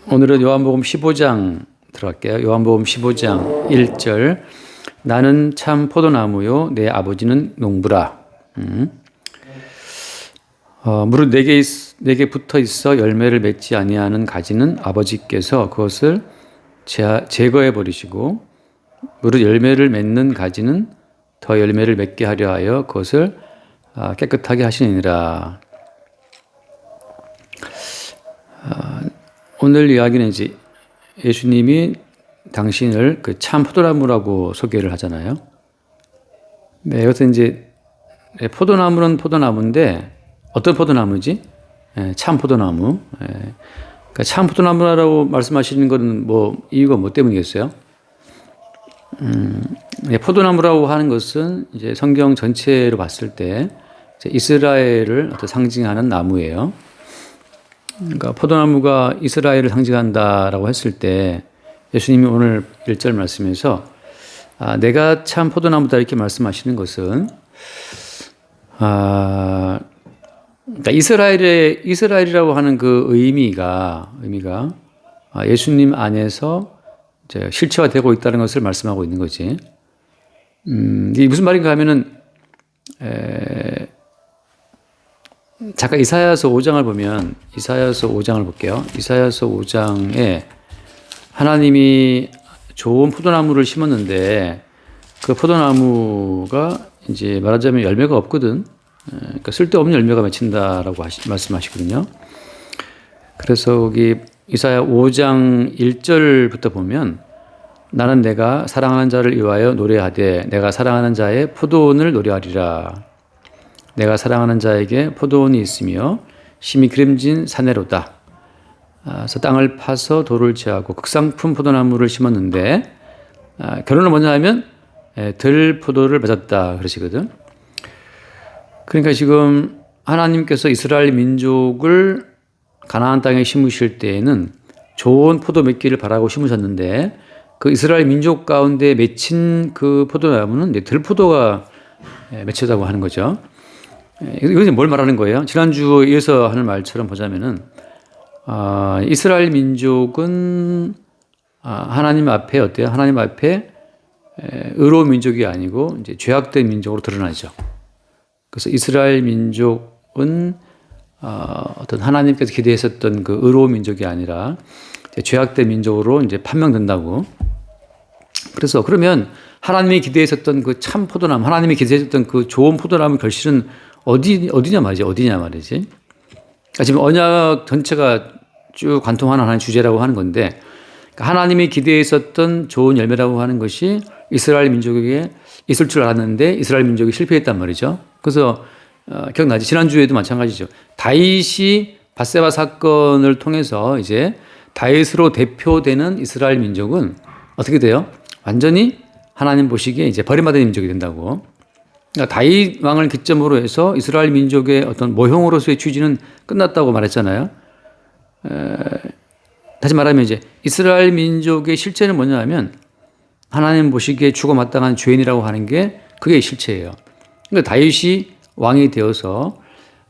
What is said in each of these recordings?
오늘은 요한복음 15장 들어갈게요. 요한복음 15장 1절. 나는 참 포도나무요 내 아버지는 농부라. 무릇 내게 붙어 있어 열매를 맺지 아니하는 가지는 아버지께서 그것을 제거해 버리시고, 무릇 열매를 맺는 가지는 더 열매를 맺게 하려 하여 그것을 깨끗하게 하시느니라. 오늘 이야기는 이제 예수님이 당신을 그 참 포도나무라고 소개를 하잖아요. 네, 여기서 이제 포도나무는 포도나무인데 어떤 포도나무지? 참 포도나무. 그러니까 참 포도나무라고 말씀하시는 것은 뭐 이유가 뭐 때문이겠어요? 포도나무라고 하는 것은 이제 성경 전체로 봤을 때 이스라엘을 어떤 상징하는 나무예요. 그러니까 포도나무가 이스라엘을 상징한다라고 했을 때 예수님이 오늘 1절 말씀에서 내가 참 포도나무다 이렇게 말씀하시는 것은 그러니까 이스라엘이라고 하는 그 의미가 예수님 안에서 이제 실체화되고 있다는 것을 말씀하고 있는 거지. 이게 무슨 말인가 하면은 잠깐 이사야서 5장을 보면, 이사야서 5장을 볼게요. 이사야서 5장에 하나님이 좋은 포도나무를 심었는데 그 포도나무가 이제 말하자면 열매가 없거든. 그러니까 쓸데없는 열매가 맺힌다라고 말씀하시거든요. 그래서 여기 이사야 5장 1절부터 보면, 나는 내가 사랑하는 자를 위하여 노래하되 내가 사랑하는 자의 포도원을 노래하리라. 내가 사랑하는 자에게 포도원이 있으며 심히 기름진 사내로다. 그래서 땅을 파서 돌을 제하고 극상품 포도나무를 심었는데 결론은 뭐냐 하면 들 포도를 맺었다 그러시거든. 그러니까 지금 하나님께서 이스라엘 민족을 가나안 땅에 심으실 때에는 좋은 포도 맺기를 바라고 심으셨는데, 그 이스라엘 민족 가운데 맺힌 그 포도나무는 들포도가 맺혔다고 하는 거죠. 이것이 뭘 말하는 거예요? 지난주에 이어서 하는 말처럼 보자면은, 이스라엘 민족은 하나님 앞에 어때요? 하나님 앞에 의로운 민족이 아니고 이제 죄악된 민족으로 드러나죠. 그래서 이스라엘 민족은 어떤 하나님께서 기대했었던 그 의로운 민족이 아니라 죄악된 민족으로 이제 판명된다고. 그래서 그러면 하나님이 기대했었던 그 참 포도나무, 하나님이 기대했었던 그 좋은 포도나무 결실은 어디냐 말이지. 그러니까 지금 언약 전체가 쭉 관통하는 하나의 주제라고 하는 건데, 그러니까 하나님이 기대했었던 좋은 열매라고 하는 것이 이스라엘 민족에게 있을 줄 알았는데 이스라엘 민족이 실패했단 말이죠. 그래서 기억나지? 지난주에도 마찬가지죠. 다윗이 밧세바 사건을 통해서 이제 다윗으로 대표되는 이스라엘 민족은 어떻게 돼요? 완전히 하나님 보시기에 이제 버림받은 민족이 된다고. 그러니까 다윗 왕을 기점으로 해서 이스라엘 민족의 어떤 모형으로서의 취지는 끝났다고 말했잖아요. 다시 말하면 이제 이스라엘 민족의 실체는 뭐냐 하면 하나님 보시기에 죽어 마땅한 죄인이라고 하는 게 그게 실체예요. 그러니까 다윗이 왕이 되어서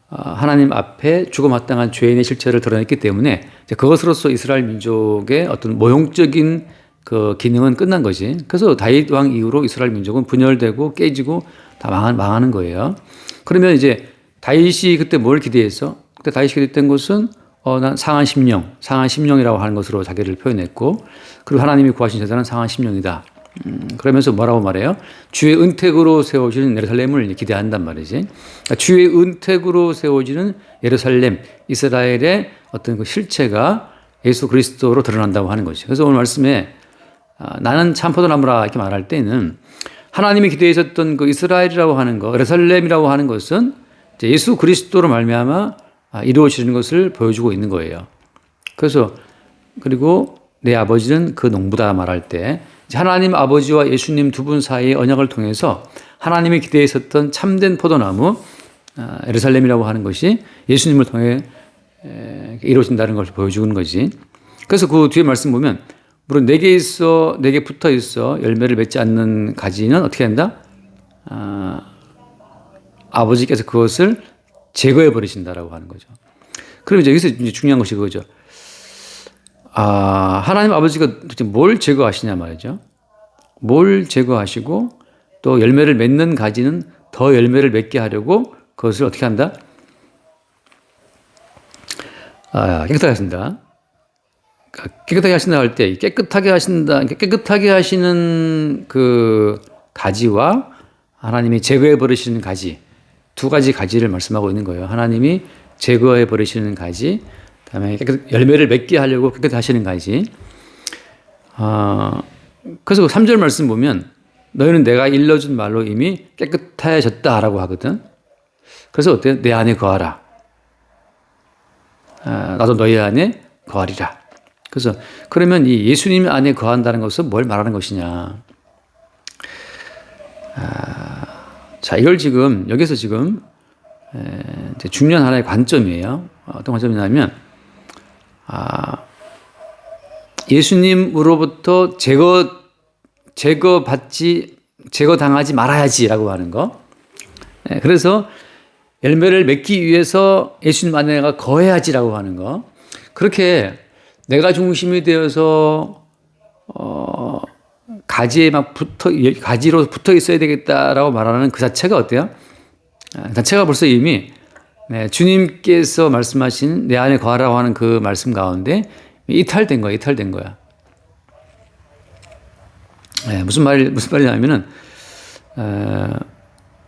하나님 앞에 죽어 마땅한 죄인의 실체를 드러냈기 때문에 그것으로서 이스라엘 민족의 어떤 모형적인 그 기능은 끝난 거지. 그래서 다윗 왕 이후로 이스라엘 민족은 분열되고 깨지고 다 망하는 거예요. 그러면 이제 다윗이 그때 뭘 기대했어? 그때 다윗이 기대했던 것은 난 상한 심령이라고 하는 것으로 자기를 표현했고, 그리고 하나님이 구하신 제자는 상한 심령이다. 그러면서 뭐라고 말해요? 주의 은택으로 세워지는 예루살렘을 기대한단 말이지. 그러니까 주의 은택으로 세워지는 예루살렘, 이스라엘의 어떤 그 실체가 예수 그리스도로 드러난다고 하는 것이죠. 그래서 오늘 말씀에 나는 참 포도나무라 이렇게 말할 때는 하나님이 기대했었던 그 이스라엘이라고 하는 것, 예루살렘이라고 하는 것은 예수 그리스도로 말미암아 이루어지는 것을 보여주고 있는 거예요. 그래서 그리고 내 아버지는 그 농부다 말할 때 하나님 아버지와 예수님 두 분 사이의 언약을 통해서 하나님이 기대했었던 참된 포도나무 예루살렘이라고 하는 것이 예수님을 통해 이루어진다는 것을 보여주는 거지. 그래서 그 뒤에 말씀 보면, 물론 내게 붙어 있어 열매를 맺지 않는 가지는 어떻게 한다? 아버지께서 그것을 제거해 버리신다라고 하는 거죠. 그럼 이제 여기서 이제 중요한 것이 그거죠. 하나님 아버지가 도대체 뭘 제거하시냐 말이죠. 뭘 제거하시고 또 열매를 맺는 가지는 더 열매를 맺게 하려고 그것을 어떻게 한다? 깨끗하게 하신다. 깨끗하게 하신다 할 때 깨끗하게 하신다. 깨끗하게 하시는 그 가지와 하나님이 제거해 버리시는 가지, 두 가지 가지를 말씀하고 있는 거예요. 하나님이 제거해 버리시는 가지, 그다음에 열매를 맺게 하려고 깨끗하게 하시는 가지. 그래서 3절 말씀 보면 너희는 내가 일러준 말로 이미 깨끗해졌다라고 하거든. 그래서 어때요? 내 안에 거하라. 나도 너희 안에 거하리라. 그래서 그러면 이 예수님 안에 거한다는 것은 뭘 말하는 것이냐? 자, 이걸 지금 여기서 지금 중요한 하나의 관점이에요. 어떤 관점이냐면 예수님으로부터 제거당하지 말아야지라고 하는 거. 그래서 열매를 맺기 위해서 예수님 안에 내가 거해야지라고 하는 거. 그렇게 내가 중심이 되어서 가지로 붙어 있어야 되겠다라고 말하는 그 자체가 어때요? 자체가 벌써 이미 주님께서 말씀하신 내 안에 거하라고 하는 그 말씀 가운데 이탈된 거야. 무슨 말이냐면은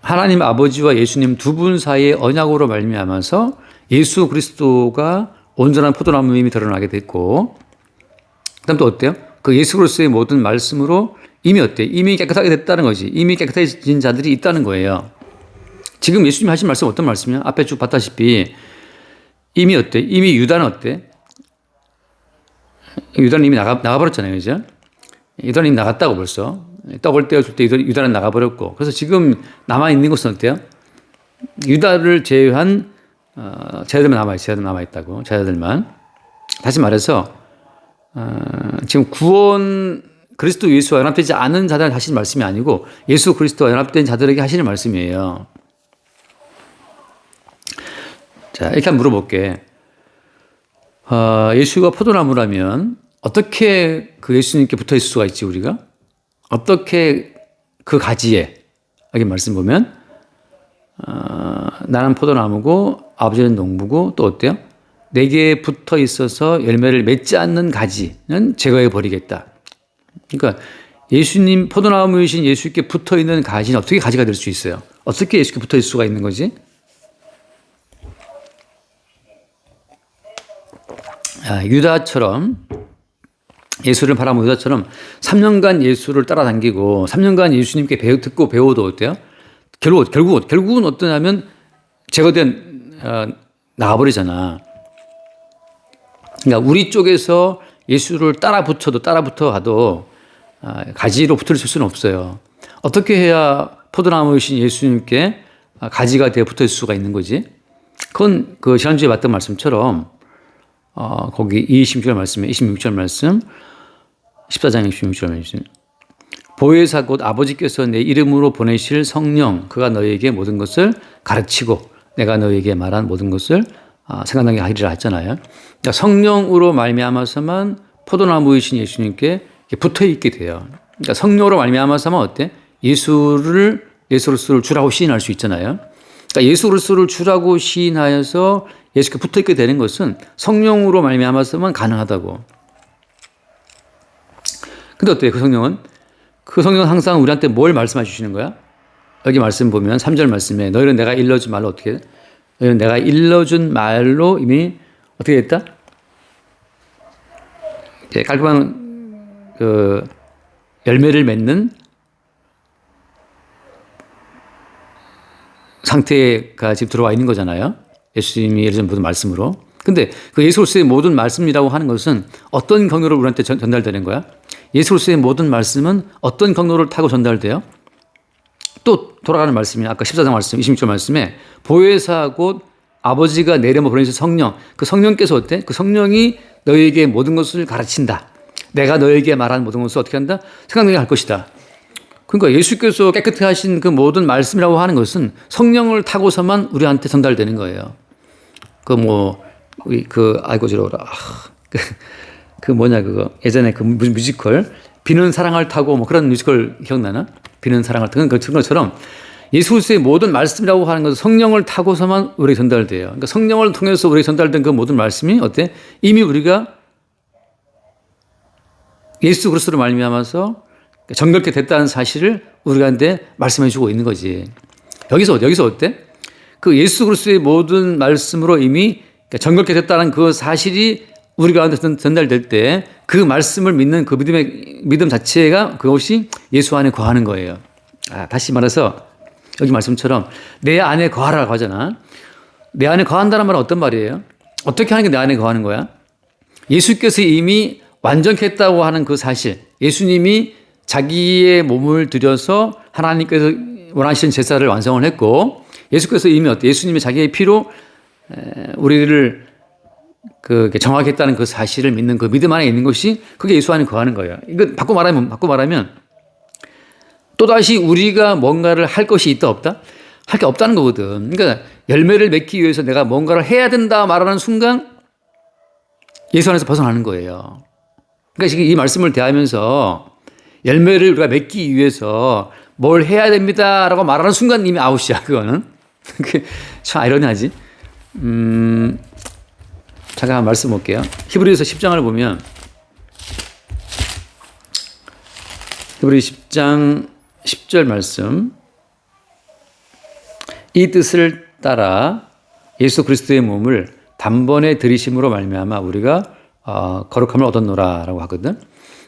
하나님 아버지와 예수님 두 분 사이의 언약으로 말미암아서 예수 그리스도가 온전한 포도나무임이 드러나게 됐고, 그다음 또 어때요? 그 예수 그리스도의 모든 말씀으로 이미 어때요? 이미 깨끗하게 됐다는 거지. 이미 깨끗해진 자들이 있다는 거예요. 지금 예수님 하신 말씀 어떤 말씀이야? 앞에 쭉 봤다시피 이미 어때? 이미 유다는 어때? 유다는 이미 나가버렸잖아요, 그죠? 유다는 이미 나갔다고 벌써. 떡을 떼어줄 때 유다는 나가버렸고. 그래서 지금 남아있는 것은 어때요? 유다를 제외한 제자들만 남아있다고. 제자들만. 다시 말해서 지금 구원 그리스도 예수와 연합되지 않은 자들한테 하시는 말씀이 아니고 예수 그리스도와 연합된 자들에게 하시는 말씀이에요. 자, 이렇게 한번 물어볼게. 예수가 포도나무라면 어떻게 그 예수님께 붙어 있을 수가 있지, 우리가? 어떻게 그 가지에, 여기 말씀 보면, 나는 포도나무고 아버지는 농부고 또 어때요? 내게 붙어 있어서 열매를 맺지 않는 가지는 제거해 버리겠다. 그러니까 예수님, 포도나무이신 예수께 붙어 있는 가지는 어떻게 가지가 될 수 있어요? 어떻게 예수께 붙어 있을 수가 있는 거지? 유다처럼, 예수를 바라본 유다처럼 3년간 예수를 따라다니고 3년간 예수님께 듣고 배워도 어때요? 결국은 어떠냐면 제거된 나가버리잖아. 그러니까 우리 쪽에서 예수를 따라 붙어 가도 가지로 붙을 수는 없어요. 어떻게 해야 포도나무이신 예수님께 가지가 되어 붙어 있을 수가 있는 거지? 그건 그 지난주에 봤던 말씀처럼 거기 26절 말씀에 26절 말씀 14장 26절 말씀 보혜사 곧 아버지께서 내 이름으로 보내실 성령 그가 너희에게 모든 것을 가르치고 내가 너희에게 말한 모든 것을 생각나게 하리라 했잖아요. 그러니까 성령으로 말미암아서만 포도나무이신 예수님께 붙어 있게 돼요. 그러니까 성령으로 말미암아서만 어때? 예수 그리스도를 주라고 시인할 수 있잖아요. 그러니까 예수 그리스도를 주라고 시인하여서 예수께 붙어 있게 되는 것은 성령으로 말미암아서만 가능하다고. 근데 어때요? 그 성령은 항상 우리한테 뭘 말씀해 주시는 거야? 여기 말씀 보면 3절 말씀에 너희는 내가 일러준 말로 어떻게 해? 너희는 내가 일러준 말로 이미 어떻게 됐다? 깔끔한 열매를 맺는 상태가 지금 들어와 있는 거잖아요. 예수님이 예전 모든 말씀으로. 근데 그 예수 그리스도의 모든 말씀이라고 하는 것은 어떤 경로로 우리한테 전달되는 거야? 예수 그리스도의 모든 말씀은 어떤 경로를 타고 전달돼요? 또 돌아가는 말씀이 아까 14장 말씀, 26절 말씀에 보혜사 곧 아버지가 내 이름으로 보내신 성령, 그 성령께서 어때? 그 성령이 너희에게 모든 것을 가르친다. 내가 너희에게 말한 모든 것을 어떻게 한다? 생각나게 할 것이다. 그러니까 예수께서 깨끗하게 하신 그 모든 말씀이라고 하는 것은 성령을 타고서만 우리한테 전달되는 거예요. 아이고 저러라. 그 뭐냐 그거 예전에 그 뮤지컬 비는 사랑을 타고 뭐 그런 뮤지컬 기억나나? 비는 사랑을 타고 그런 것처럼 예수 그리스도의 모든 말씀이라고 하는 것은 성령을 타고서만 우리에게 전달돼요. 그러니까 성령을 통해서 우리에게 전달된 그 모든 말씀이 어때? 이미 우리가 예수 그리스도로 말미암아서 정결케 됐다는 사실을 우리한테 말씀해 주고 있는 거지. 여기서 어때? 그 예수 그리스도의 모든 말씀으로 이미 정결케 됐다는 그 사실이 우리가 전달될 때 그 말씀을 믿는 그 믿음 자체가 그것이 예수 안에 거하는 거예요. 다시 말해서 여기 말씀처럼 내 안에 거하라고 하잖아. 내 안에 거한다는 말은 어떤 말이에요? 어떻게 하는 게 내 안에 거하는 거야? 예수께서 이미 완전케 했다고 하는 그 사실, 예수님이 자기의 몸을 들여서 하나님께서 원하시는 제사를 완성을 했고 예수께서 이미 예수님이 자기의 피로 우리를 정하게 했다는 그 사실을 믿는 그 믿음 안에 있는 것이 그게 예수 안에 거하는 거예요. 이거 바꿔 말하면 또다시 우리가 뭔가를 할 것이 있다 없다? 할 게 없다는 거거든. 그러니까 열매를 맺기 위해서 내가 뭔가를 해야 된다 말하는 순간 예수 안에서 벗어나는 거예요. 그러니까 지금 이 말씀을 대하면서 열매를 우리가 맺기 위해서 뭘 해야 됩니다라고 말하는 순간 이미 아웃이야, 그거는. 참 아이러니하지. 잠깐 말씀 볼게요. 히브리서 10장을 보면 히브리 10장 10절 말씀. 이 뜻을 따라 예수 그리스도의 몸을 단번에 들이심으로 말미암아 우리가 거룩함을 얻었노라라고 하거든.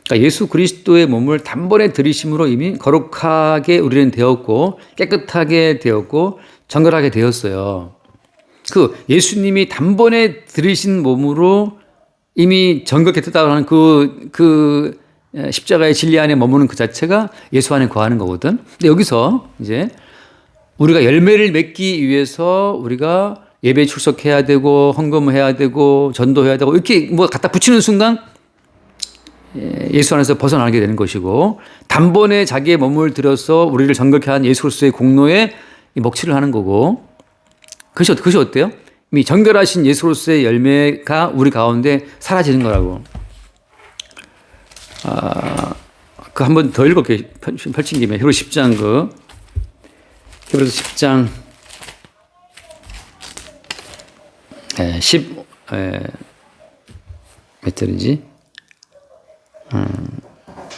그러니까 예수 그리스도의 몸을 단번에 들이심으로 이미 거룩하게 우리는 되었고 깨끗하게 되었고 정결하게 되었어요. 그 예수님이 단번에 들이신 몸으로 이미 정결케 됐다고 하는 그 십자가의 진리 안에 머무는 그 자체가 예수 안에 거하는 거거든. 근데 여기서 이제 우리가 열매를 맺기 위해서 우리가 예배에 출석해야 되고 헌금해야 되고 전도해야 되고 이렇게 뭐 갖다 붙이는 순간 예수 안에서 벗어나게 되는 것이고 단번에 자기의 몸을 들여서 우리를 정결케 한 예수 그리스도의 공로에 먹칠을 하는 거고 그것이 어때요? 이미 정결하신 예수 그리스도의 열매가 우리 가운데 사라지는 거라고. 그 한 번 더 읽을게요. 펼친 김에 히브리 10장 히브리서 10장 몇 절이지?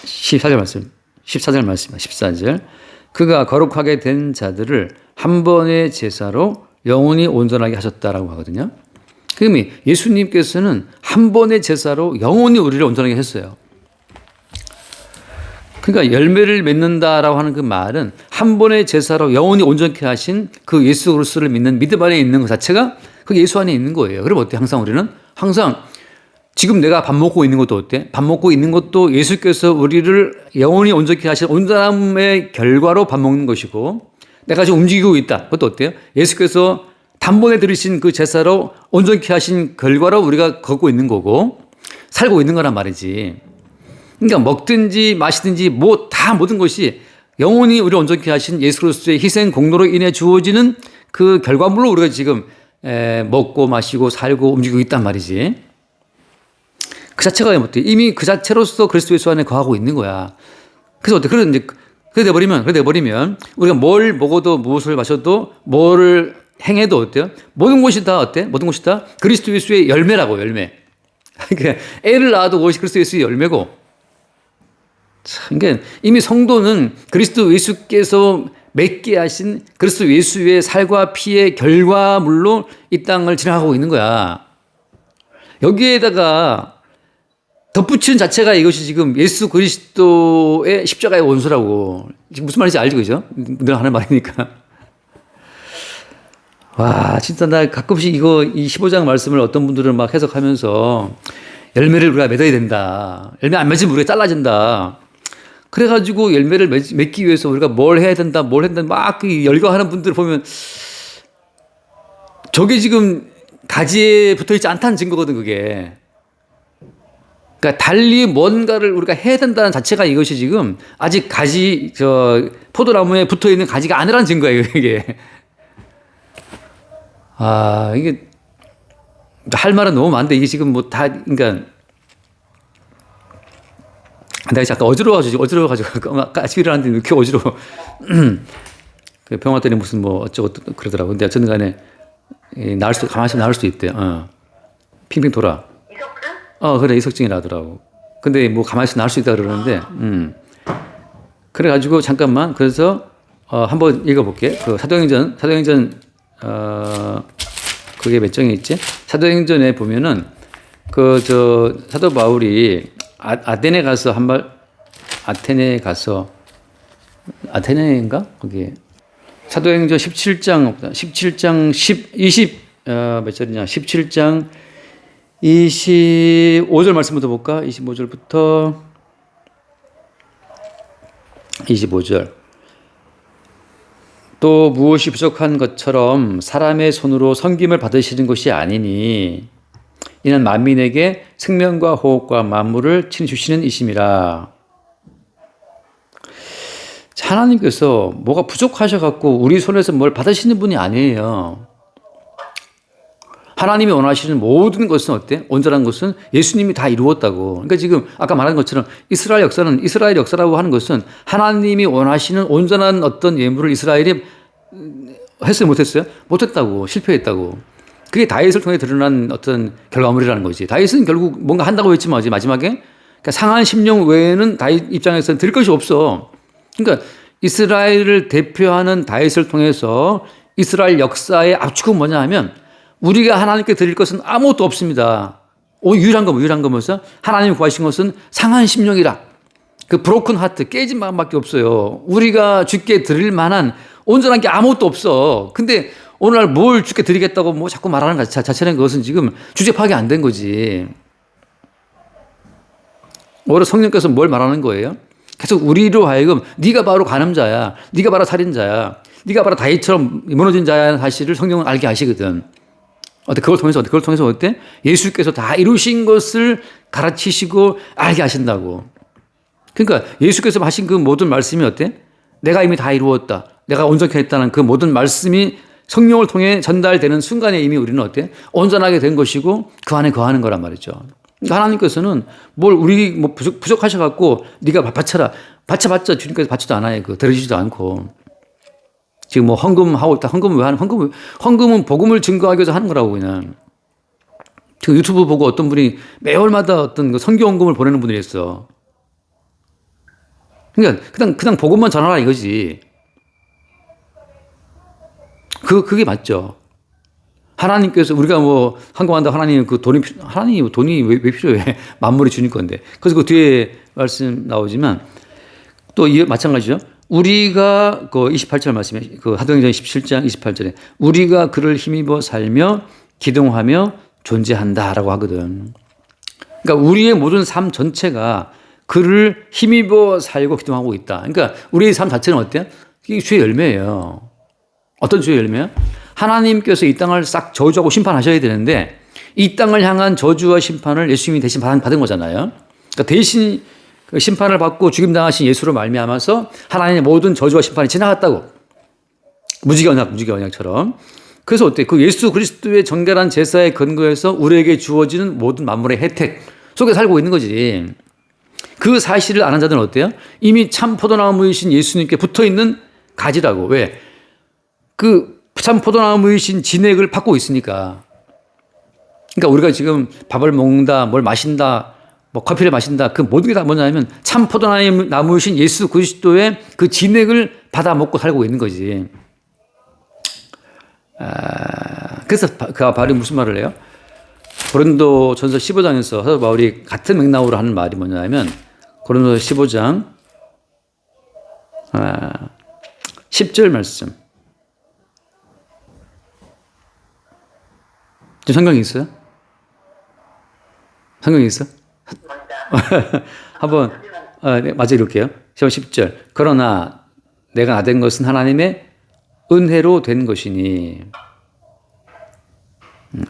14절 말씀. 14절. 그가 거룩하게 된 자들을 한 번의 제사로 영원히 온전하게 하셨다라고 하거든요. 그러면 예수님께서는 한 번의 제사로 영원히 우리를 온전하게 했어요. 그러니까 열매를 맺는다라고 하는 그 말은 한 번의 제사로 영원히 온전케 하신 그 예수 그리스도를 믿는 믿음 안에 있는 것 자체가 그게 예수 안에 있는 거예요. 그럼 어때? 우리는 항상 지금 내가 밥 먹고 있는 것도 어때? 밥 먹고 있는 것도 예수께서 우리를 영원히 온전케 하신 온전함의 결과로 밥 먹는 것이고 내가 지금 움직이고 있다. 그것도 어때요? 예수께서 단번에 들으신 그 제사로 온전케 하신 결과로 우리가 걷고 있는 거고 살고 있는 거란 말이지. 그러니까 먹든지 마시든지 모든 것이 영원히 우리를 온전케 하신 예수 그리스도의 희생 공로로 인해 주어지는 그 결과물로 우리가 지금 먹고 마시고 살고 움직이고 있단 말이지. 그 자체가 어때? 이미 그 자체로서 그리스도 예수 안에 거하고 있는 거야. 그래서 어때? 그래 돼버리면 우리가 뭘 먹어도 무엇을 마셔도 뭐를 행해도 어때요? 모든 것이 다 어때? 모든 것이 다 그리스도 예수의 열매라고, 열매. 그러니까 애를 낳아도 그것이 그리스도 예수의 열매고. 참, 그러니까 이미 성도는 그리스도 예수께서 맺게 하신 그리스도 예수의 살과 피의 결과물로 이 땅을 지나가고 있는 거야. 여기에다가 덧붙이는 자체가 이것이 지금 예수 그리스도의 십자가의 원수라고. 지금 무슨 말인지 알죠, 그죠? 늘 하는 말이니까. 와, 진짜 나 가끔씩 이 15장 말씀을 어떤 분들은 막 해석하면서 열매를 우리가 맺어야 된다. 열매 안 맺으면 우리가 잘라진다. 그래가지고 열매를 맺기 위해서 우리가 뭘 해야 된다, 막 열거하는 분들 보면 저게 지금 가지에 붙어 있지 않다는 증거거든, 그게. 그러니까 달리 뭔가를 우리가 해야 된다는 자체가 이것이 지금 아직 포도나무에 붙어 있는 가지가 아니라는 증거예요, 이게. 이게 할 말은 너무 많은데 이게 지금 그러니까 내가 잠깐 어지러워가지고 아까 아침에 일어났는데 왜 이렇게 어지러워. 그 병원 왔더니 무슨 뭐 어쩌고 그러더라고. 근데 어쨌든 간에 가만히 있으면 나을 수 있대. 핑핑 돌아. 그래, 이석증이라더라고. 근데 뭐 가만히 있으면 나을 수 있다 그러는데, 그래가지고 잠깐만, 그래서, 한번 읽어볼게. 그 사도행전, 그게 몇 장에 있지? 사도행전에 보면은, 사도 바울이 아테네 가서, 아테네인가? 거기에. 사도행전 17장, 몇 절이냐? 17장 25절 말씀부터 볼까? 25절부터 25절. 또 무엇이 부족한 것처럼 사람의 손으로 섬김을 받으시는 것이 아니니 이는 만민에게 생명과 호흡과 만물을 친히 주시는 이심이라. 하나님께서 뭐가 부족하셔갖고 우리 손에서 뭘 받으시는 분이 아니에요. 하나님이 원하시는 모든 것은 어때? 온전한 것은 예수님이 다 이루었다고. 그러니까 지금 아까 말한 것처럼 이스라엘 역사라고 하는 것은 하나님이 원하시는 온전한 어떤 예물을 이스라엘이 했어요, 못했어요? 못했다고. 실패했다고. 그게 다윗을 통해 드러난 어떤 결과물이라는 거지. 다윗은 결국 뭔가 한다고 했지만 마지막에 그러니까 상한 심령 외에는 다윗 입장에서는 드릴 것이 없어. 그러니까 이스라엘을 대표하는 다윗을 통해서 이스라엘 역사의 압축은 뭐냐 하면 우리가 하나님께 드릴 것은 아무것도 없습니다. 유일한 거 뭐죠? 하나님이 구하신 것은 상한 심령이라. 그 브로큰 하트, 깨진 마음밖에 없어요. 우리가 주께 드릴 만한 온전한 게 아무것도 없어. 근데 오늘날 뭘 주께 드리겠다고 뭐 자꾸 말하는 것 자체는 그것은 지금 주제 파악이 안 된 거지. 오히려 성령께서 뭘 말하는 거예요? 계속 우리로 하여금 네가 바로 간음자야. 네가 바로 살인자야. 네가 바로 다윗처럼 무너진 자야 사실을 성령은 알게 하시거든. 그걸 통해서 어때? 예수께서 다 이루신 것을 가르치시고 알게 하신다고. 그러니까 예수께서 하신 그 모든 말씀이 어때? 내가 이미 다 이루었다. 내가 온전케 했다는 그 모든 말씀이 성령을 통해 전달되는 순간에 이미 우리는 어때? 온전하게 된 것이고 그 안에 거하는 거란 말이죠. 그러니까 하나님께서는 우리 부족하셔갖고 네가 바쳐라. 바쳐봤자 주님께서 바치도 않아요. 들으시지도 않고. 지금 뭐 헌금하고 있다. 헌금은 왜 하는? 헌금은 복음을 증거하기 위해서 하는 거라고 그냥. 지금 유튜브 보고 어떤 분이 매월마다 어떤 선교 헌금을 보내는 분들이 있어. 그러니까 그냥 복음만 전하라 이거지. 그게 맞죠. 하나님께서 우리가 뭐 헌금한다 하나님 돈이 왜 필요해? 만물이 주님 건데. 그래서 그 뒤에 말씀 나오지만 또 마찬가지죠. 우리가 그 28절 말씀에 그 사도행전 17장 28절에 우리가 그를 힘입어 살며 기동하며 존재한다라고 하거든. 그러니까 우리의 모든 삶 전체가 그를 힘입어 살고 기동하고 있다. 그러니까 우리의 삶 자체는 어때요? 이게 주의 열매예요. 어떤 주의 열매요? 하나님께서 이 땅을 싹 저주하고 심판하셔야 되는데 이 땅을 향한 저주와 심판을 예수님이 대신 받은 거잖아요. 그러니까 대신 그 심판을 받고 죽임당하신 예수로 말미암아서 하나님의 모든 저주와 심판이 지나갔다고. 무지개 언약처럼. 그래서 어때? 그 예수 그리스도의 정결한 제사에 근거해서 우리에게 주어지는 모든 만물의 혜택 속에 살고 있는 거지. 그 사실을 아는 자들은 어때요? 이미 참 포도나무이신 예수님께 붙어 있는 가지라고. 왜? 그 참 포도나무이신 진액을 받고 있으니까. 그러니까 우리가 지금 밥을 먹는다, 뭘 마신다, 뭐 커피를 마신다. 그 모든 게 다 뭐냐면 참 포도나무이신 예수 그리스도의 그 진액을 받아 먹고 살고 있는 거지. 그래서 그 바울이 무슨 말을 해요? 고린도 전서 15장에서 사도 바울이 같은 맥락으로 하는 말이 뭐냐면 고린도 15장 10절 말씀. 지금 성경이 있어요? 성경이 있어? 한번 네, 맞아 읽을게요. 10절. 그러나 내가 나된 것은 하나님의 은혜로 된 것이니.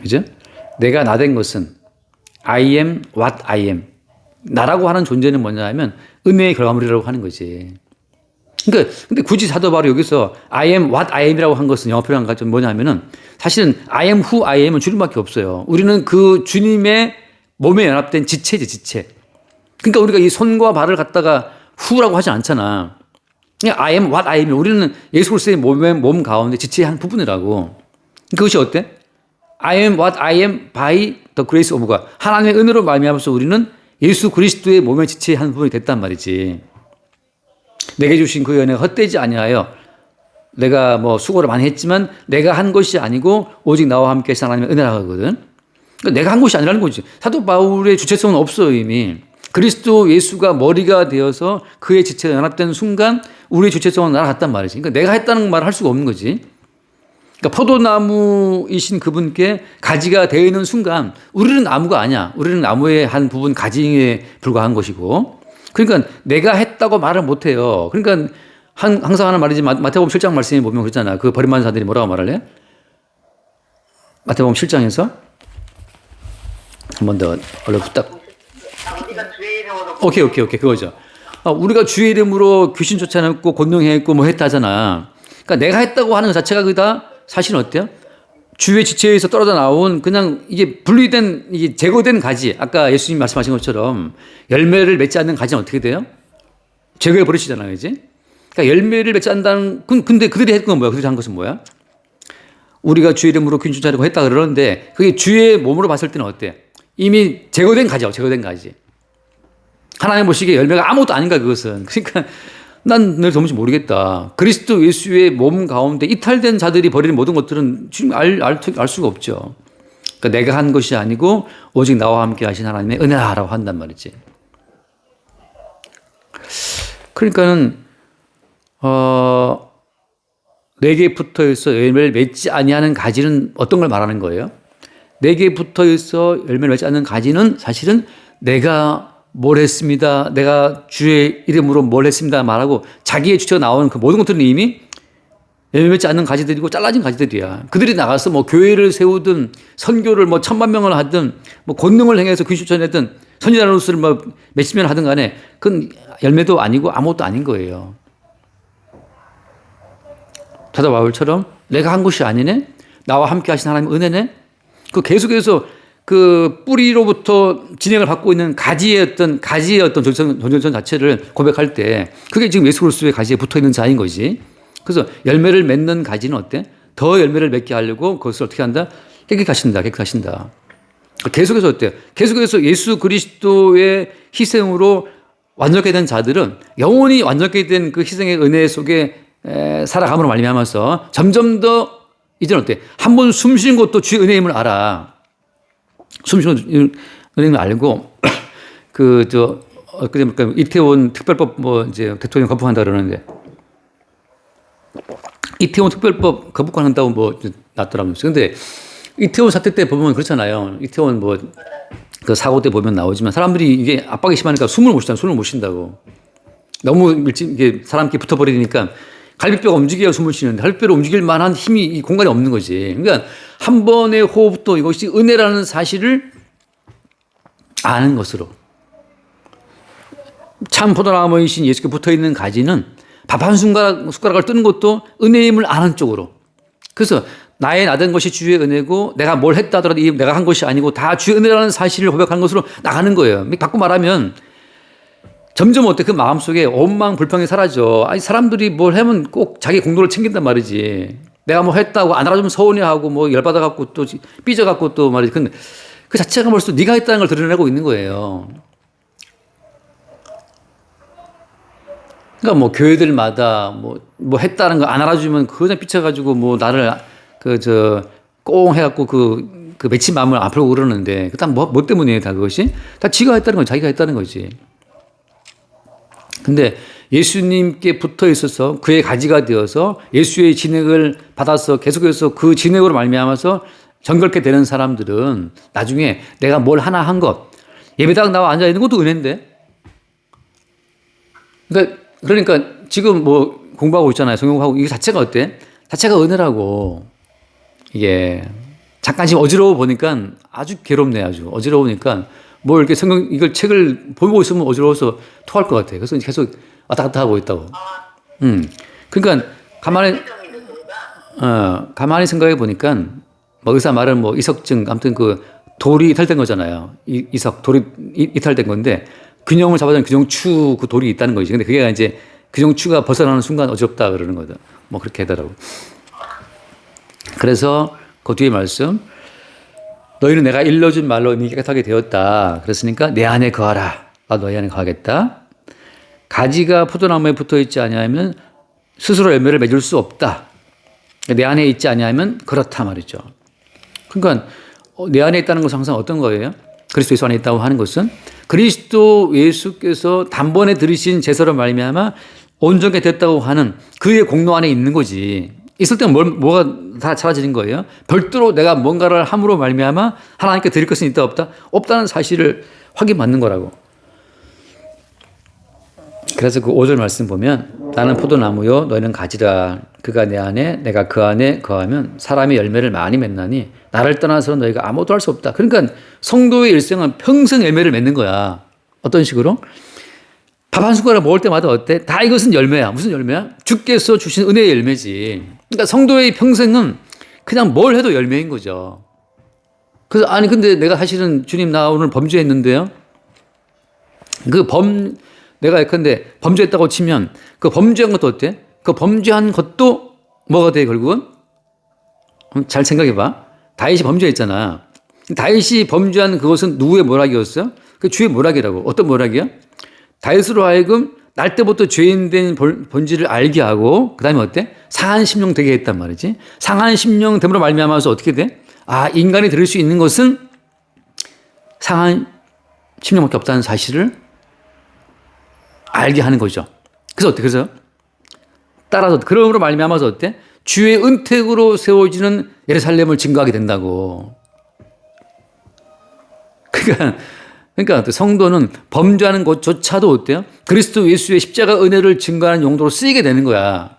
그죠? 내가 나된 것은 I am what I am. 나라고 하는 존재는 뭐냐 하면 은혜의 결과물이라고 하는 거지. 그러니까 근데 굳이 사도 바울이 여기서 I am what I am이라고 한 것은 영어 표현한 것은 뭐냐면은 사실은 I am who I am은 주님밖에 없어요. 우리는 그 주님의 몸에 연합된 지체지, 지체. 그러니까 우리가 이 손과 발을 갖다가 후라고 하지 않잖아. 그냥 I am what I am. 우리는 예수 그리스도의 몸 가운데 지체의 한 부분이라고. 그것이 어때? I am what I am by the grace of God. 하나님의 은혜로 말미암아서 우리는 예수 그리스도의 몸의 지체의 한 부분이 됐단 말이지. 내게 주신 그 은혜가 헛되지 아니하여 내가 뭐 수고를 많이 했지만 내가 한 것이 아니고 오직 나와 함께 하신 하나님의 은혜라 하거든. 그러니까 내가 한 것이 아니라는 거지. 사도 바울의 주체성은 없어 이미. 그리스도 예수가 머리가 되어서 그의 지체가 연합된 순간 우리의 주체성은 날아갔단 말이지. 그러니까 내가 했다는 말을 할 수가 없는 거지. 그러니까 포도나무이신 그분께 가지가 되어 있는 순간 우리는 나무가 아니야. 우리는 나무의 한 부분 가지에 불과한 것이고. 그러니까 내가 했다고 말을 못 해요. 그러니까 항상 하는 말이지 마태복음 7장 말씀에 보면 그렇잖아. 그 버림받은 자들이 뭐라고 말을 해? 마태복음 7장에서 한 번 더 얼른 부탁. 오케이 그거죠. 우리가 주의 이름으로 귀신 쫓아냈고 권능했고 뭐 했다잖아. 그러니까 내가 했다고 하는 것 자체가 그다 사실은 어때요? 주의 지체에서 떨어져 나온 그냥 이게 분리된 이게 제거된 가지. 아까 예수님 말씀하신 것처럼 열매를 맺지 않는 가지는 어떻게 돼요? 제거해 버리시잖아요, 그지? 그러니까 열매를 맺지 않는다는 근데 그들이 했던 건 뭐야? 그들이 한 것은 뭐야? 우리가 주의 이름으로 귀신 쫓아내고 했다 그러는데 그게 주의 몸으로 봤을 때는 어때? 이미 제거된 가지요, 제거된 가지. 하나님 보시기에 열매가 아무것도 아닌가 그것은. 그러니까 난 늘 도무지 모르겠다. 그리스도 예수의 몸 가운데 이탈된 자들이 벌이는 모든 것들은 지금 알 수가 없죠. 그러니까 내가 한 것이 아니고 오직 나와 함께 하신 하나님의 은혜라고 한단 말이지. 그러니까는 내게 붙어 있어 열매를 맺지 아니하는 가지는 어떤 걸 말하는 거예요? 내게 붙어 있어 열매를 맺지 않는 가지는 사실은 내가 뭘 했습니다. 내가 주의 이름으로 뭘 했습니다. 말하고 자기의 주체가 나오는 그 모든 것들은 이미 열매 맺지 않는 가지들이고 잘라진 가지들이야. 그들이 나가서 뭐 교회를 세우든 선교를 뭐 1000만 명을 하든 뭐 권능을 행해서 귀신 쫓아내든 선지자로서를 뭐 몇십 년 하든 간에 그건 열매도 아니고 아무것도 아닌 거예요. 사도 바울처럼 내가 한 것이 아니네. 나와 함께 하신 하나님 은혜네. 그 계속해서 그 뿌리로부터 진행을 받고 있는 가지의 어떤 존재성 자체를 고백할 때 그게 지금 예수 그리스도의 가지에 붙어 있는 자인 거지. 그래서 열매를 맺는 가지는 어때? 더 열매를 맺게 하려고 그것을 어떻게 한다? 깨끗하신다. 계속해서 어때요? 계속해서 예수 그리스도의 희생으로 완전하게 된 자들은 영원히 완전하게 된 그 희생의 은혜 속에 살아감으로 말미암아서 점점 더 이제는 어때? 한 번 숨 쉬는 것도 주의 은혜임을 알아. 숨 쉬는 은혜임을 알고 엊그제 이태원 특별법 뭐 이제 대통령 거부한다 그러는데 이태원 특별법 거부한다고 뭐 났더라고요. 근데 이태원 사태 때 보면 그렇잖아요. 이태원 뭐 그 사고 때 보면 나오지만 사람들이 이게 압박이 심하니까 숨을 못 쉬잖아요. 숨을 못 쉰다고. 너무 이게 사람끼리 붙어버리니까 갈비뼈가 움직여야 숨을 쉬는데 갈비뼈를 움직일 만한 힘이 이 공간에 없는 거지. 그러니까 한 번의 호흡도 이것이 은혜라는 사실을 아는 것으로. 참 포도나무이신 예수께 붙어있는 가지는 밥 한 숟가락을 뜨는 것도 은혜임을 아는 쪽으로. 그래서 나의 나된 것이 주의 은혜고 내가 뭘 했다 하더라도 내가 한 것이 아니고 다 주의 은혜라는 사실을 고백하는 것으로 나가는 거예요. 바꿔 말하면 점점 어때? 그 마음속에 원망, 불평이 사라져. 아니, 사람들이 뭘 하면 꼭 자기 공로를 챙긴단 말이지. 내가 뭐 했다고 안 알아주면 서운해하고 뭐 열받아갖고 또 삐져갖고 또 말이지. 근데 그 자체가 벌써 네가 했다는 걸 드러내고 있는 거예요. 그러니까 뭐 교회들마다 뭐 했다는 거 안 알아주면 그냥 삐쳐가지고 뭐 나를 꽁 해갖고 그 맺힌 마음을 안 풀고 그러는데 그 다 뭐 때문이에요? 다 그것이? 다 지가 했다는 거지. 자기가 했다는 거지. 근데 예수님께 붙어 있어서 그의 가지가 되어서 예수의 진액을 받아서 계속해서 그 진액으로 말미암아서 정결케 되는 사람들은 나중에 내가 뭘 하나 한 것, 예배당 나와 앉아 있는 것도 은혜인데. 그러니까 지금 뭐 공부하고 있잖아요. 성경하고 이게 자체가 어때? 자체가 은혜라고. 이게 잠깐 지금 어지러워 보니까 아주 괴롭네. 아주 어지러우니까 뭐 이렇게 이걸 책을 보고 있으면 어지러워서 토할 것 같아. 그래서 계속 왔다 갔다 하고 있다고. 그러니까 가만히 생각해 보니까 뭐 의사 말은 뭐 이석증 아무튼 그 돌이 이탈된 거잖아요. 돌이 이탈된 건데 균형을 잡아주는 균형추 그 돌이 있다는 거지. 근데 그게 이제 균형추가 벗어나는 순간 어지럽다 그러는 거다. 뭐 그렇게 하더라고. 그래서 그 뒤에 말씀, 너희는 내가 일러준 말로 이미 깨끗하게 되었다. 그랬으니까 내 안에 거하라. 나도 너희 안에 거하겠다. 가지가 포도나무에 붙어 있지 아니하면 스스로 열매를 맺을 수 없다. 내 안에 있지 아니하면 그렇다 말이죠. 그러니까 내 안에 있다는 것은 항상 어떤 거예요? 그리스도 예수 안에 있다고 하는 것은 그리스도 예수께서 단번에 들이신 제사로 말미암아 온전하게 됐다고 하는 그의 공로 안에 있는 거지. 있을 때는 뭐가 다 사라지는 거예요? 별도로 내가 뭔가를 함으로 말미암아 하나님께 드릴 것은 있다 없다? 없다는 사실을 확인받는 거라고. 그래서 그 5절 말씀 보면 나는 포도나무요 너희는 가지라. 그가 내 안에 내가 그 안에 거하면 사람이 열매를 많이 맺나니 나를 떠나서는 너희가 아무것도 할 수 없다. 그러니까 성도의 일생은 평생 열매를 맺는 거야. 어떤 식으로? 밥 한 숟가락 먹을 때마다 어때? 다 이것은 열매야. 무슨 열매야? 주께서 주신 은혜의 열매지. 그러니까 성도의 평생은 그냥 뭘 해도 열매인 거죠. 그래서 아니 근데 내가 사실은 주님 나 오늘 범죄했는데요. 내가 예컨대 범죄했다고 치면 그 범죄한 것도 어때? 그 범죄한 것도 뭐가 돼 결국은? 잘 생각해 봐. 다윗이 범죄했잖아. 다윗이 범죄한 그것은 누구의 모락이었어요? 그 주의 모락이라고. 어떤 모락이야? 다윗으로 하여금 날 때부터 죄인된 본질을 알게 하고 그 다음에 어때? 상한 심령 되게 했단 말이지. 상한 심령 됨으로 말미암아서 어떻게 돼? 아 인간이 들을 수 있는 것은 상한 심령밖에 없다는 사실을 알게 하는 거죠. 그래서 어떻게 해서 따라서 그러므로 말미암아서 어때? 주의 은택으로 세워지는 예루살렘을 증거하게 된다고. 그러니까 성도는 범죄하는 것조차도 어때요? 그리스도 예수의 십자가 은혜를 증거하는 용도로 쓰이게 되는 거야.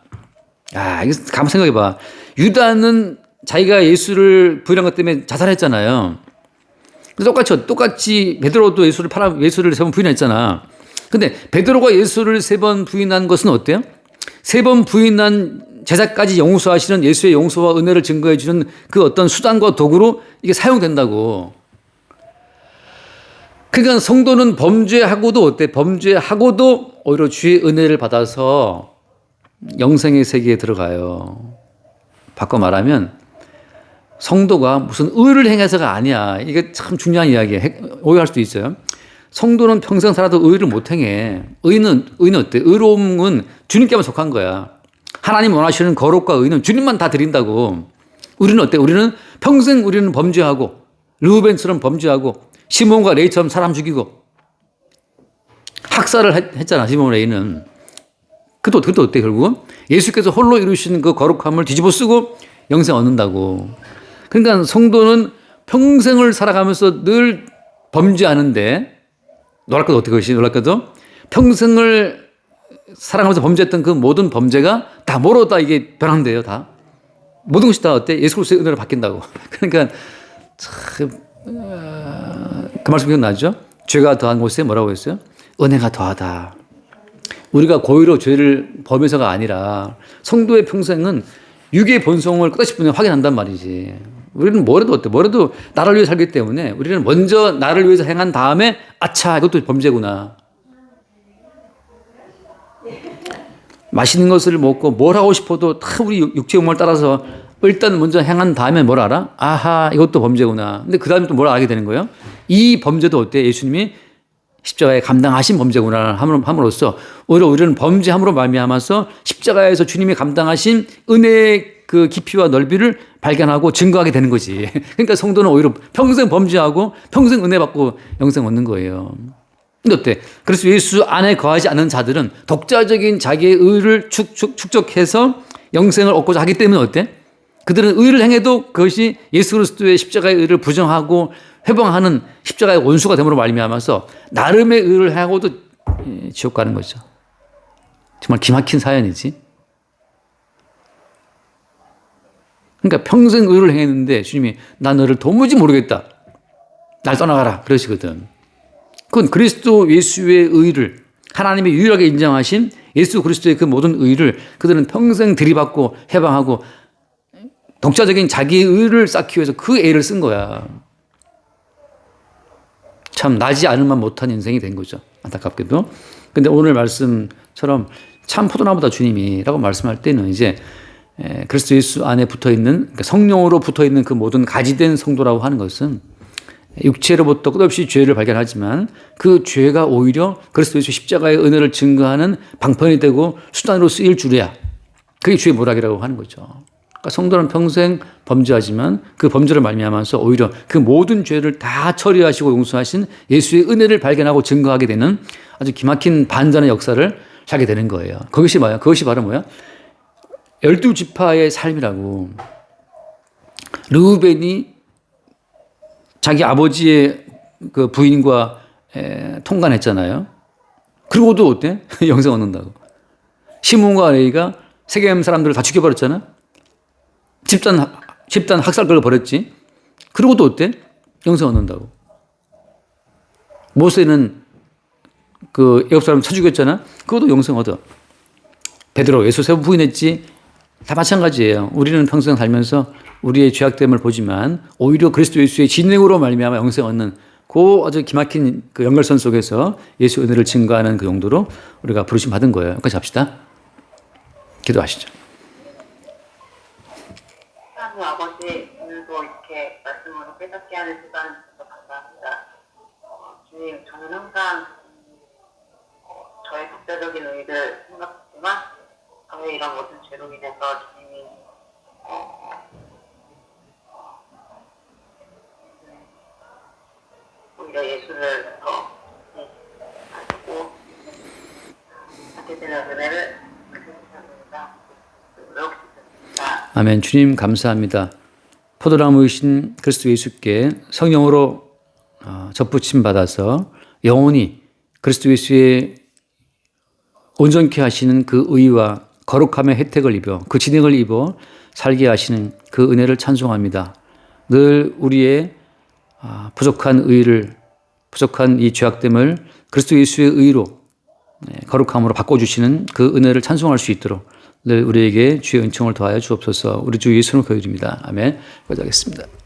아, 이거 가만 생각해 봐. 유다는 자기가 예수를 부인한 것 때문에 자살했잖아요. 똑같이 베드로도 예수를 3번 부인했잖아. 근데 베드로가 예수를 3번 부인한 것은 어때요? 3번 부인한 제사까지 용서하시는 예수의 용서와 은혜를 증거해 주는 그 어떤 수단과 도구로 이게 사용된다고. 그러니까 성도는 범죄하고도 어때? 범죄하고도 오히려 주의 은혜를 받아서 영생의 세계에 들어가요. 바꿔 말하면 성도가 무슨 의를 행해서가 아니야. 이게 참 중요한 이야기예요. 오해할 수도 있어요. 성도는 평생 살아도 의를 못 행해. 의는 어때? 의로움은 주님께만 속한 거야. 하나님 원하시는 거룩과 의는 주님만 다 드린다고. 우리는 어때? 우리는 평생 우리는 범죄하고 르우벤처럼 범죄하고 시몬과 레이처럼 사람 죽이고 학살을 했잖아. 시몬 레이는. 그것도 어때 결국은? 예수께서 홀로 이루신 그 거룩함을 뒤집어 쓰고 영생 얻는다고. 그러니까 성도는 평생을 살아가면서 늘 범죄하는데 놀랄 것도 평생을 살아가면서 범죄했던 그 모든 범죄가 다 뭐로 다 이게 변한대요. 다 모든 것이 다 어때? 예수 그리스도의 은혜로 바뀐다고. 그러니까 참 그 말씀 기억나죠? 죄가 더한 곳에 뭐라고 했어요? 은혜가 더하다. 우리가 고의로 죄를 범해서가 아니라 성도의 평생은 육의 본성을 끝없이 확인한단 말이지. 우리는 뭐래도 어때? 뭐래도 나를 위해 살기 때문에 우리는 먼저 나를 위해서 행한 다음에 아차 이것도 범죄구나. 맛있는 것을 먹고 뭘 하고 싶어도 다 우리 육체의 욕망을 따라서 일단 먼저 행한 다음에 뭘 알아? 아하 이것도 범죄구나. 근데 그 다음에 또 뭘 알게 되는 거예요? 이 범죄도 어때? 예수님이 십자가에 감당하신 범죄구나 함으로써 오히려 우리는 범죄함으로 말미암아서 십자가에서 주님이 감당하신 은혜의 그 깊이와 넓이를 발견하고 증거하게 되는 거지. 그러니까 성도는 오히려 평생 범죄하고 평생 은혜 받고 영생 얻는 거예요. 근데 어때? 그래서 예수 안에 거하지 않는 자들은 독자적인 자기의 의를 축적해서 영생을 얻고자 하기 때문에 어때? 그들은 의를 행해도 그것이 예수 그리스도의 십자가의 의를 부정하고 회방하는 십자가의 원수가 됨으로 말미암아서 나름의 의를 하고도 지옥 가는 거죠. 정말 기막힌 사연이지. 그러니까 평생 의를 행했는데 주님이 나 너를 도무지 모르겠다. 날 떠나가라. 그러시거든. 그건 그리스도 예수의 의를 하나님이 유일하게 인정하신 예수 그리스도의 그 모든 의를 그들은 평생 들이받고 해방하고 독자적인 자기의 의를 쌓기 위해서 그 애를 쓴 거야. 참 나지 않을만 못한 인생이 된 거죠. 안타깝게도. 근데 오늘 말씀처럼 참 포도나무다 주님이라고 말씀할 때는 이제 그리스도 예수 안에 붙어있는, 그러니까 성령으로 붙어있는 그 모든 가지된 성도라고 하는 것은 육체로부터 끝없이 죄를 발견하지만 그 죄가 오히려 그리스도 예수 십자가의 은혜를 증거하는 방편이 되고 수단으로 쓰일 줄이야. 그게 주의 모락이라고 하는 거죠. 그러니까 성도는 평생 범죄하지만 그 범죄를 말미암아서 오히려 그 모든 죄를 다 처리하시고 용서하신 예수의 은혜를 발견하고 증거하게 되는 아주 기막힌 반전의 역사를 살게 되는 거예요. 그것이 뭐야? 그것이 바로 뭐야? 12지파의 삶이라고. 르우벤이 자기 아버지의 그 부인과 통관했잖아요. 그러고도 어때? 영생 얻는다고. 시몬과 레위가 세겜 사람들을 다 죽여버렸잖아. 집단 학살 걸어버렸지. 그러고도 어때? 영생 얻는다고. 모세는 그 애굽 사람 쳐 죽였잖아. 그것도 영생 얻어. 베드로 예수 세 번 부인했지. 다 마찬가지예요. 우리는 평생 살면서 우리의 죄악됨을 보지만 오히려 그리스도 예수의 진행으로 말미암아 영생 얻는 그 아주 기막힌 그 연결선 속에서 예수 은혜를 증거하는 그 용도로 우리가 부르심 받은 거예요. 여기까지 합시다. 기도하시죠. 하나님 아버지, 오늘도 이렇게 말씀으로 깨닫게 하는 시간을 주셔서 감사합니다. 주님, 저는 항상 저의 독자적인 의의를 생각했지만 저의 이런 모든 죄로 인해서 주님이 오히려 예수를 더 알고 받게 되는 은혜를 감사합니다. 아멘. 주님 감사합니다. 포도나무이신 그리스도 예수께 성령으로 접붙임 받아서 영원히 그리스도 예수의 온전케 하시는 그 의와 거룩함의 혜택을 입어 그 진행을 입어 살게 하시는 그 은혜를 찬송합니다. 늘 우리의 부족한 의를, 부족한 이 죄악됨을 그리스도 예수의 의로 거룩함으로 바꿔주시는 그 은혜를 찬송할 수 있도록 늘 우리에게 주의 은총을 더하여 주옵소서. 우리 주 예수는 그 이름입니다. 아멘. 기도하겠습니다.